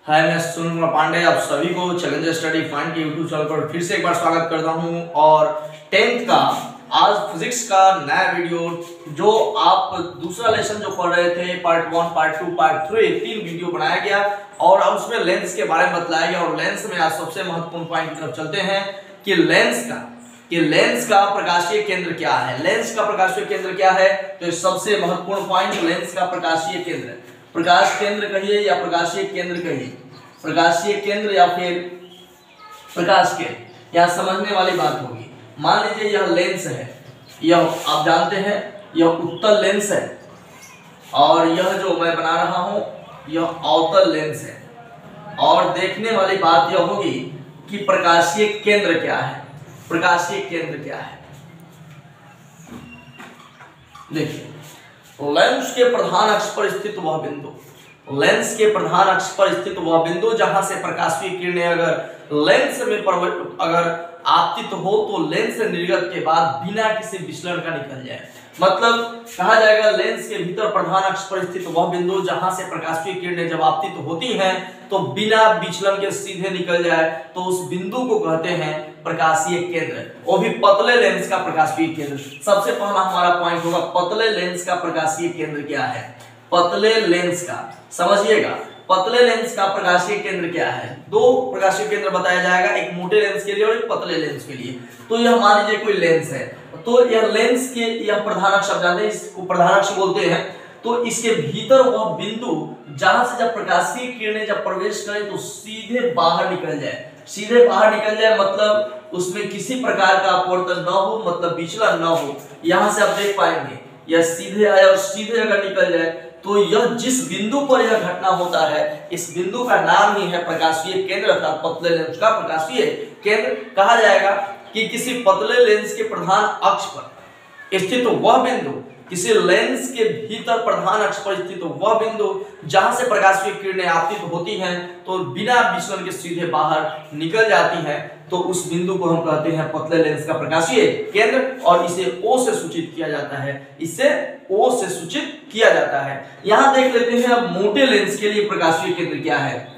हाय, मैं सुनील कुमार पांडे आप सभी को चैलेंजर स्टडी फाइंड के यूट्यूब चैनल पर फिर से एक बार स्वागत करता हूं। और 10th का आज फिजिक्स का नया वीडियो, जो आप दूसरा लेसन जो पढ़ रहे थे, पार्ट 1, पार्ट 2, पार्ट 3, 3 वीडियो बनाया गया और अब उसमें लेंस के बारे में बतलाया गया। और लेंस में आज सबसे महत्वपूर्ण पॉइंट की तरफ चलते हैं कि लेंस का प्रकाशीय केंद्र क्या है। लेंस का प्रकाशीय केंद्र क्या है, तो सबसे महत्वपूर्ण पॉइंट लेंस का प्रकाशीय केंद्र। प्रकाश केंद्र कहिए या प्रकाशीय केंद्र कहिए, प्रकाशीय केंद्र या फिर प्रकाश केंद्र, यह समझने वाली बात होगी। मान लीजिए यह लेंस है, यह आप जानते हैं यह उत्तल लेंस है और यह जो मैं बना रहा हूं यह अवतल लेंस है। और देखने वाली बात यह होगी कि प्रकाशीय केंद्र क्या है, प्रकाशीय केंद्र क्या है। देखिए, लेंस के प्रधान अक्ष पर स्थित वह बिंदु, लेंस के प्रधान अक्ष पर स्थित वह बिंदु जहां से प्रकाशीय किरणें अगर लेंस में अगर आपतित हो तो लेंस से निर्गत के बाद बिना किसी विचलन का निकल जाए। मतलब कहा जाएगा लेंस के भीतर प्रधान अक्ष पर स्थित वह बिंदु जहां से प्रकाशीय किरणें जब आपतित होती हैं तो बिना विचलन के सीधे निकल जाए, तो उस बिंदु को कहते हैं प्रकाशीय केंद्र, वो भी पतले लेंस का प्रकाशीय केंद्र। सबसे पहला हमारा पॉइंट होगा पतले लेंस का प्रकाशीय केंद्र क्या है। पतले लेंस का समझिएगा, पतले लेंस का प्रकाशीय केंद्र क्या है। दो प्रकाशीय केंद्र बताया जाएगा, एक मोटे लेंस के लिए और एक पतले लेंस के लिए। तो यह मान लीजिए कोई लेंस है, तो यह लेंस के यह प्रधान अक्ष, आप जानते हैं इसको प्रधान अक्ष बोलते हैं। तो इसके भीतर वह बिंदु जहां से जब प्रकाशीय किरणें जब प्रवेश करें तो सीधे बाहर निकल जाए, सीधे बाहर निकल जाए, मतलब उसमें किसी प्रकार का अपवर्तन न हो, मतलब विचलन न हो। यहां से आप देख पाएंगे यह सीधे आया और सीधे अगर निकल जाए तो यह जिस बिंदु पर यह घटना होता है, इस बिंदु का नाम ही है प्रकाशीय केंद्र अर्थात पतले लेंस का प्रकाशीय केंद्र। कहा जाएगा कि किसी पतले लेंस के प्रधान अक्ष पर स्थित वह बिंदु, किसी लेंस के भीतर प्रधान अक्ष पर स्थित वह बिंदु जहां से प्रकाशीय किरणें आपतित होती हैं तो बिना विचलन के सीधे बाहर निकल जाती हैं, तो उस बिंदु को हम कहते हैं पतले लेंस का प्रकाशीय केंद्र। और इसे O से सूचित किया जाता है, इसे O से सूचित किया जाता है। यहां देख लेते हैं अब मोटे लेंस के लिए प्रकाशीय केंद्र क्या है।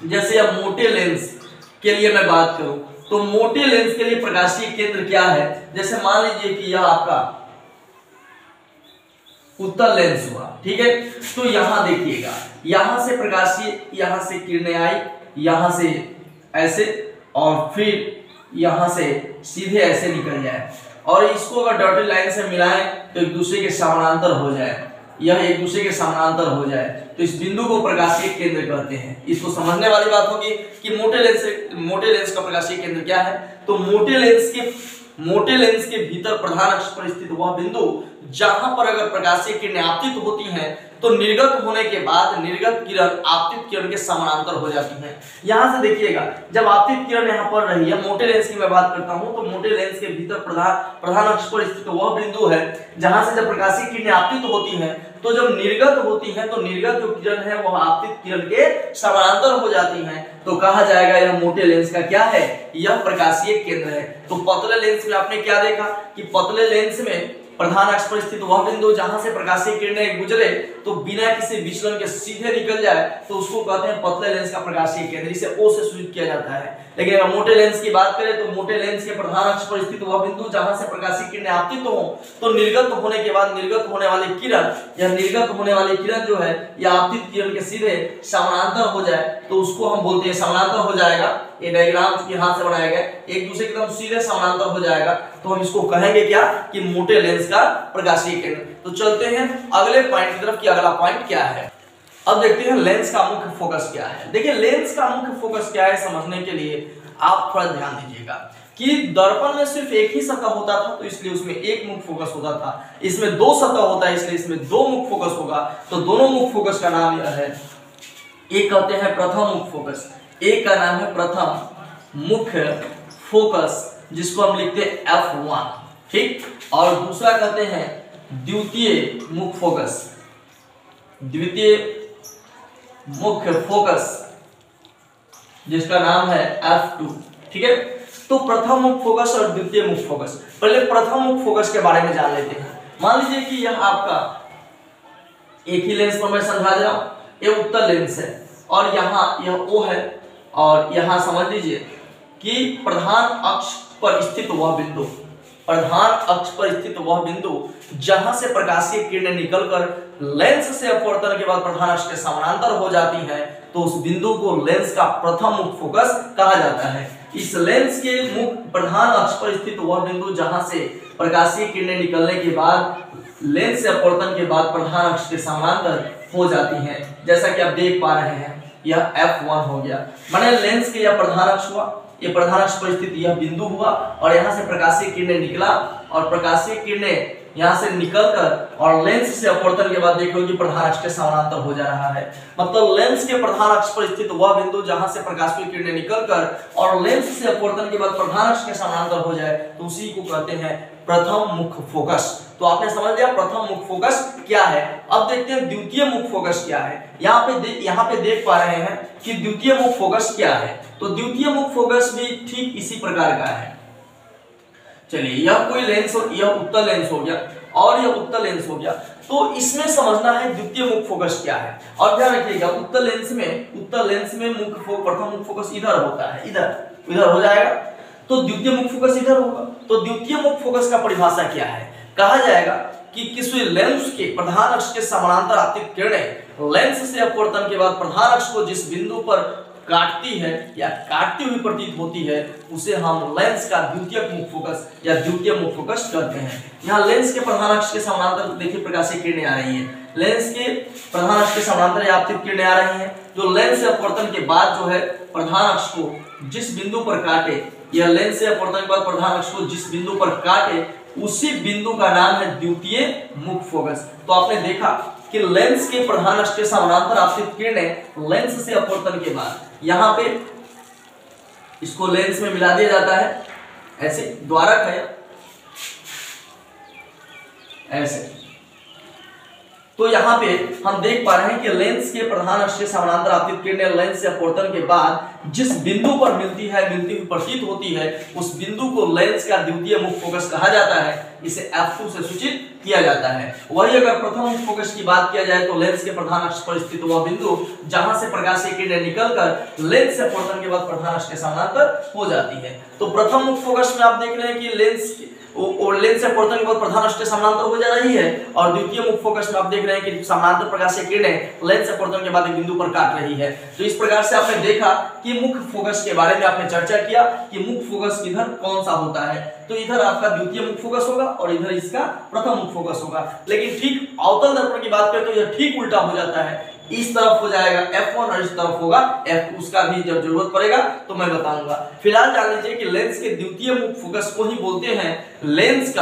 जैसे अब मोटे लेंस के लिए मैं बात करूं तो मोटे लेंस के लिए प्रकाशीय केंद्र क्या है। जैसे मान लीजिए कि यह आपका उत्तल लेंस हुआ, ठीक है। तो यहां देखिएगा, यहां से प्रकाशीय, यहां से किरणें आई, यहां से ऐसे और फिर यहां से सीधे ऐसे निकल जाए और इसको अगर डॉटेड लाइन से मिलाएं तो एक दूसरे के समानांतर हो जाए, यह एक दूसरे के समानांतर हो जाए, तो इस बिंदु को प्रकाशीय केंद्र कहते हैं। इसको समझने वाली बात होगी कि मोटे लेंस का प्रकाशीय केंद्र क्या है। तो मोटे लेंस के भीतर प्रधान अक्ष पर स्थित वह बिंदु जहां पर अगर प्रकाशीय किरणें आपतित होती हैं तो निर्गत होने के बाद निर्गत किरण आपतित किरण के समानांतर हो जाती हैं। यहां से देखिएगा, जब आपतित किरण यहां पर रही है, मोटे लेंस की मैं बात करता हूं, तो मोटे लेंस के भीतर प्रधान अक्ष पर स्थित वह बिंदु है जहां से जब प्रकाशीय किरणें आपतित होती हैं तो जब निर्गत होती हैं तो निर्गत जो किरण है वह आपतित किरण के समानांतर हो जाती हैं, तो कहा जाएगा यह मोटे लेंस का क्या है, यह प्रकाशीय केंद्र है। तो पतले लेंस में आपने क्या देखा कि पतले लेंस में प्रधान अक्ष पर स्थित वह बिंदु जहां से प्रकाशीय किरणें गुजरे तो बिना किसी विचलन के सीधे निकल जाए, तो उसको कहते हैं पतले लेंस का प्रकाशीय केंद्र, इसे O से सूचित किया जाता है। लेकिन अगर मोटे लेंस की बात करें तो मोटे लेंस के प्रधान अक्ष पर स्थित वह बिंदु जहां से प्रकाशीय किरणें आपतित हो तो निर्गत होने के बाद निर्गत होने वाली किरण, यह निर्गत होने वाली किरण जो है यह आपतित किरण के सीधे समानांतर हो जाए, तो उसको हम बोलते हैं समानांतर हो जाएगा। ये डायग्राम जो हाथ से बनाया गया एक दूसरे के एकदम सीधे समानांतर हो जाएगा, तो हम इसको कहेंगे क्या कि मोटे लेंस का प्रकाशीय केंद्र। तो चलते हैं अगले पॉइंट की तरफ कि अगला पॉइंट क्या है। अब देखते हैं लेंस का मुख्य फोकस क्या है। देखिए, लेंस का मुख्य फोकस क्या है समझने के लिए आप थोड़ा ध्यान दीजिएगा कि दर्पण में सिर्फ एक ही सतह होता था तो इसलिए उसमें एक मुख्य फोकस होता था, इसमें दो सतह होता है इसलिए इसमें दो मुख्य फोकस होगा। तो दोनों मुख्य फोकस का नाम यह है, एक कहते हैं प्रथम मुख्य फोकस, एक का नाम है प्रथम मुख्य फोकस जिसको हम लिखते हैं F1, ठीक, और दूसरा कहते हैं द्वितीय मुख्य फोकस, द्वितीय मुख्य फोकस जिसका नाम है F2, ठीक है। तो प्रथम मुख्य फोकस और द्वितीय मुख्य फोकस, पहले प्रथम मुख्य फोकस के बारे में जान लेते हैं। मान लीजिए कि यह आपका एक ही लेंस पर मैं समझा दे रहा हूं, ये उत्तल लेंस है और यहाँ यह O है, और यहाँ समझ लीजिए कि प्रधान अक्ष पर स्थित वह बिंदु, प्रधान अक्ष पर स्थित वह बिंदु जहां से प्रकाशीय किरणें निकलकर लेंस से अपवर्तन के बाद प्रधान अक्ष के समानांतर हो जाती हैं, तो उस बिंदु को लेंस का प्रथम मुख्य फोकस कहा जाता है। इस लेंस के मुख्य प्रधान अक्ष पर स्थित वह बिंदु जहां से प्रकाशीय किरणें निकलने के बाद लेंस से अपवर्तन के बाद प्रधान अक्ष के समानांतर हो जाती हैं। जैसा कि आप देख पा रहे हैं, यह F1 हो गया, माने लेंस के यह प्रधान अक्ष हुआ, ये प्रधान अक्ष पर स्थित यह बिंदु हुआ, और यहाँ से प्रकाशीय किरणें निकला, और प्रकाशीय किरणें यहाँ से निकलकर और लेंस से अपवर्तन के बाद देखो कि प्रधान अक्ष के समानांतर हो जा रहा है। मतलब लेंस के प्रधान अक्ष पर स्थित वह बिंदु जहां से प्रकाशीय किरणें निकलकर और लेंस से अपवर्तन के बाद प्रधान अक्ष के समानांतर हो जाए, तो उसी को कहते हैं प्रथम मुख्य फोकस। तो आपने समझ लिया प्रथम मुख्य फोकस क्या है। अब देखते हैं द्वितीय मुख्य फोकस क्या है। यहाँ पे देख पा रहे हैं कि द्वितीय मुख्य फोकस क्या है। तो द्वितीय मुख्य फोकस भी ठीक इसी प्रकार का है। चलिए, यह कोई लेंस, यह उत्तल लेंस हो गया और यह उत्तल लेंस हो गया। तो इसमें समझना है द्वितीय मुख्य फोकस क्या है। और ध्यान रखिएगा, उत्तल लेंस में प्रथम मुख्य फोकस इधर होता है, इधर हो जाएगा, तो द्वितीय मुख्य फोकस इधर होगा। तो द्वितीय मुख्य फोकस का परिभाषा क्या है? कहा जाएगा कि किसी लेंस के प्रधान अक्ष के समानांतर आपतित किरणें लेंस से अपवर्तन के बाद प्रधान अक्ष को जिस बिंदु पर काटती है या काटती हुई प्रतीत होती है, उसे हम लेंस का द्वितीयक मुख्य फोकस या द्वितीय मुख्य फोकस कहते हैं। यहाँ लेंस के प्रधान अक्ष के समानांतर देखिए प्रकाशीय किरणें आ रही है, लेंस के प्रधान अक्ष के समानांतर आपतित किरणें आ रही हैं, जो लेंस से अपवर्तन के बाद जो है प्रधान अक्ष को जिस बिंदु पर काटे, यह लेंस से अपवर्तन के बाद प्रधान अक्ष को जिस बिंदु पर काटे, उसी बिंदु का नाम है द्वितीय मुख्य फोकस। तो आपने देखा कि लेंस के प्रधान अक्ष के समानांतर आपतित किरणें लेंस से अपवर्तन के बाद यहाँ पे इसको लेंस में मिला दिया जाता है, ऐसे द्वारक है ऐसे। तो यहाँ पे हम देख पा रहे हैं कि लेंस के प्रधान अक्ष के समानांतर आपतित किरणें लेंस से अपवर्तन के बाद जिस बिंदु पर मिलती हुई प्रतीत होती है, उस बिंदु को लेंस का द्वितीय मुख्य फोकस कहा जाता है। इसे F2 से सूचित किया जाता है। वही अगर प्रथम मुख्य फोकस की बात किया जाए तो लेंस के प्रधान अक्ष पर स्थित वह बिंदु जहां से प्रकाशीय किरणें निकलकर लेंस से अपवर्तन के बाद प्रधान अक्ष के समानांतर हो जाती है। तो प्रथम मुख्य फोकस में आप देख रहे हैं कि लेंस से अपवर्तन के बाद प्रधान अक्ष के समानांतर हो जा रही है, और द्वितीय मुख्य फोकस में आप देख रहे हैं कि समानांतर प्रकाशीय किरणें लेंस से अपवर्तन के बाद एक बिंदु पर काट रही है। तो इस प्रकार से आपने देखा कि मुख्य फोकस के बारे में आपने चर्चा किया कि मुख्य फोकस इधर कौन सा होता है। तो इधर आपका द्वितीय मुख्य फोकस होगा और इधर इसका प्रथम मुख्य फोकस होगा। लेकिन ठीक अवतल दर्पण की बात करें तो यह ठीक उल्टा हो जाता है, इस तरफ हो जाएगा F1 और इस तरफ होगा F2। उसका भी जब जरूरत पड़ेगा तो मैं बताऊंगा। फिलहाल जान लीजिए कि लेंस के द्वितीय मुख्य फोकस को ही बोलते हैं लेंस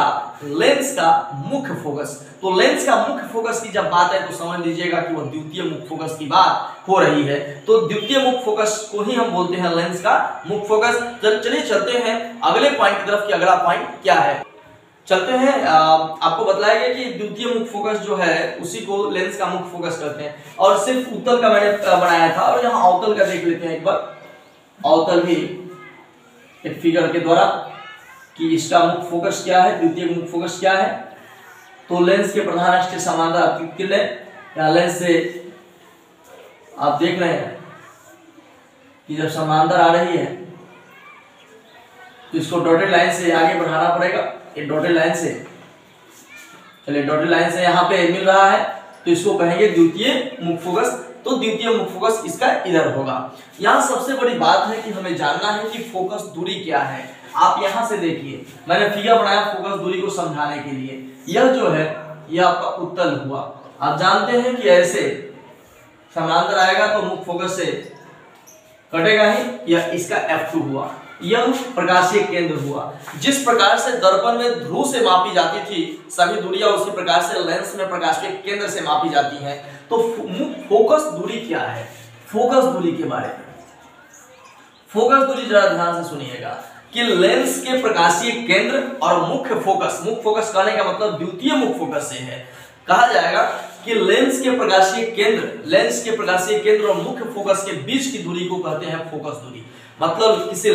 का मुख्य फोकस। तो लेंस का मुख्य फोकस की जब बात है तो समझ लीजिएगा कि वह द्वितीय मुख्य फोकस की बात हो रही है। तो द्वितीय मुख्य फोकस को ही हम बोलते हैं लेंस का मुख्य फोकस। चलिए चलते हैं अगले पॉइंट की तरफ कि अगला पॉइंट क्या है। चलते हैं, आपको बताया गया कि द्वितीय मुख्य फोकस जो है उसी को लेंस का मुख्य फोकस कहते हैं। और सिर्फ उत्तल का मैंने बनाया था, और यहाँ अवतल का देख लेते हैं एक बार। अवतल भी एक फिगर के द्वारा कि इसका मुख्य फोकस क्या है, द्वितीय मुख्य फोकस क्या है। तो लेंस के प्रधान अक्ष के समानांतर आपतित किरणें या लेंस से आप देख रहे हैं कि जब समानांतर आ रही है तो इसको डॉटेड लाइन से आगे बढ़ाना पड़ेगा। ये डॉटेड लाइन से, चलिए डॉटेड लाइन से यहाँ पे मिल रहा है तो इसको कहेंगे द्वितीय मुख्य फोकस। तो द्वितीय मुख्य फोकस इसका इधर होगा। यहाँ सबसे बड़ी बात है कि हमें जानना है कि फोकस दूरी क्या है। आप यहाँ से देखिए, मैंने फिगर बनाया फोकस दूरी को समझाने के लिए। यह जो है यह आपका उत्तल हुआ। आप जानते हैं कि ऐसे समानांतर आएगा तो मुख्य फोकस से कटेगा ही। यह इसका F2 हुआ। यह प्रकाशीय केंद्र हुआ। जिस प्रकार से दर्पण में ध्रुव से मापी जाती थी सभी दूरियां, उसी प्रकार से लेंस में प्रकाशीय केंद्र से मापी जाती हैं। तो फोकस दूरी क्या है? फोकस दूरी के बारे में, फोकस दूरी जरा ध्यान से सुनिएगा कि लेंस के प्रकाशीय केंद्र और मुख्य फोकस कहने का मतलब द्वितीय मुख्य फोकस से है। कहा जाएगा कि लेंस के प्रकाशीय केंद्र और मुख्य फोकस के बीच की दूरी को कहते हैं फोकस दूरी। मतलब किसी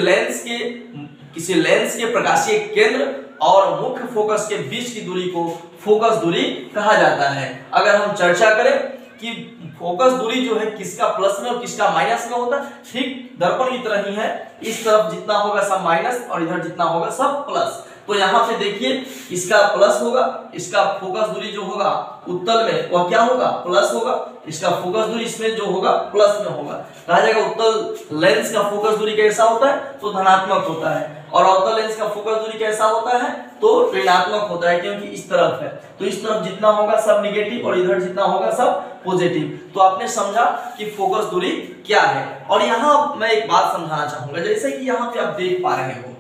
लेंस के प्रकाशीय केंद्र और मुख्य फोकस के बीच की दूरी को फोकस दूरी कहा जाता है। अगर हम चर्चा करें कि फोकस दूरी जो है किसका प्लस में और किसका माइनस में होता है, ठीक दर्पण की तरह ही है। इस तरफ जितना होगा सब माइनस और इधर जितना होगा सब प्लस। तो यहाँ पे देखिए इसका प्लस होगा, इसका फोकस दूरी जो होगा उत्तल में वह क्या होगा, प्लस होगा। इसका फोकस दूरी इसमें जो होगा प्लस में होगा। कहा जाएगा उत्तल लेंस का फोकस दूरी कैसा होता है, तो धनात्मक होता है, और अवतल लेंस का फोकस दूरी कैसा होता है, तो ऋणात्मक होता है, क्योंकि इस तरफ है। तो इस तरफ जितना होगा सब निगेटिव और इधर जितना होगा सब पॉजिटिव। तो आपने समझा कि फोकस दूरी क्या है। और यहाँ मैं एक बात समझाना चाहूंगा, जैसे कि यहाँ पे आप देख पा रहे हो,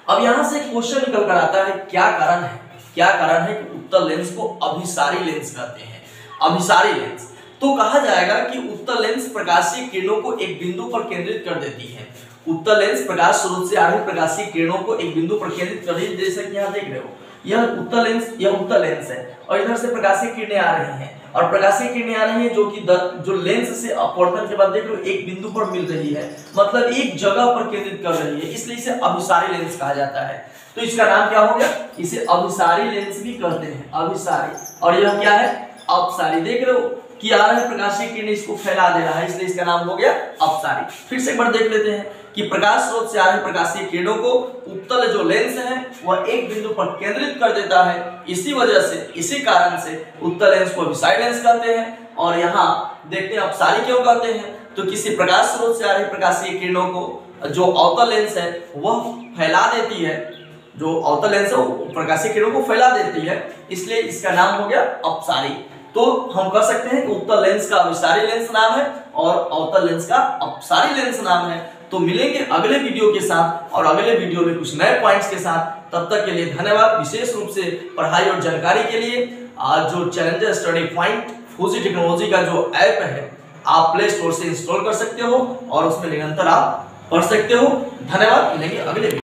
अब यहां से क्वेश्चन निकल कर आता है, क्या कारण है, क्या कारण है कि उत्तल लेंस को अभिसारी लेंस कहते हैं, अभिसारी लेंस। तो कहा जाएगा कि उत्तल लेंस प्रकाशीय किरणों को एक बिंदु पर केंद्रित कर देती है। उत्तल लेंस प्रकाश स्रोत से आ रही प्रकाशीय किरणों को एक बिंदु पर केंद्रित कर देती है। जैसे कि यहाँ देख रहे हो, यह उत्तल लेंस है और इधर से प्रकाशीय किरणें आ रही हैं, और प्रकाशीय किरणें आ रही हैं जो कि जो लेंस से अपवर्तन के बाद देख लो एक बिंदु पर मिल रही है, मतलब एक जगह पर केंद्रित कर रही है, इसलिए इसे अभिसारी लेंस कहा जाता है। तो इसका नाम क्या हो गया, इसे अभिसारी लेंस भी कहते हैं, अभिसारी। और यह क्या है, अपसारी। देख रहे हो कि आ रहा है प्रकाशीय किरण इसको फैला दे रहा है, इसलिए इसका नाम हो गया अपसारी। फिर से एक बार देख लेते हैं कि प्रकाश स्रोत से आ रही प्रकाशीय किरणों को उत्तल जो लेंस है वह एक बिंदु पर केंद्रित कर देता है। इसी वजह से, इसी कारण से उत्तल लेंस को अभिसारी लेंस कहते हैं। और यहाँ देखते हैं अपसारी क्यों कहते हैं, तो किसी प्रकाश स्रोत से आ रही प्रकाशीय किरणों को जो अवतल लेंस है वह फैला देती है, जो अवतल लेंस है वो प्रकाशीय किरणों को फैला देती है, इसलिए इसका नाम हो गया अपसारी। तो हम कह सकते हैं कि उत्तल लेंस का अभिसारी लेंस नाम है और अवतल लेंस का अपसारी लेंस नाम है। तो मिलेंगे अगले वीडियो के साथ और अगले वीडियो में कुछ नए पॉइंट्स के साथ। तब तक के लिए धन्यवाद। विशेष रूप से पढ़ाई और जानकारी के लिए आज जो challenger study point Fuji technology का जो ऐप है आप प्ले स्टोर से इंस्टॉल कर सकते हो और उसमें निरंतर आप पढ़ सकते हो। धन्यवाद। मिलेंगे अगले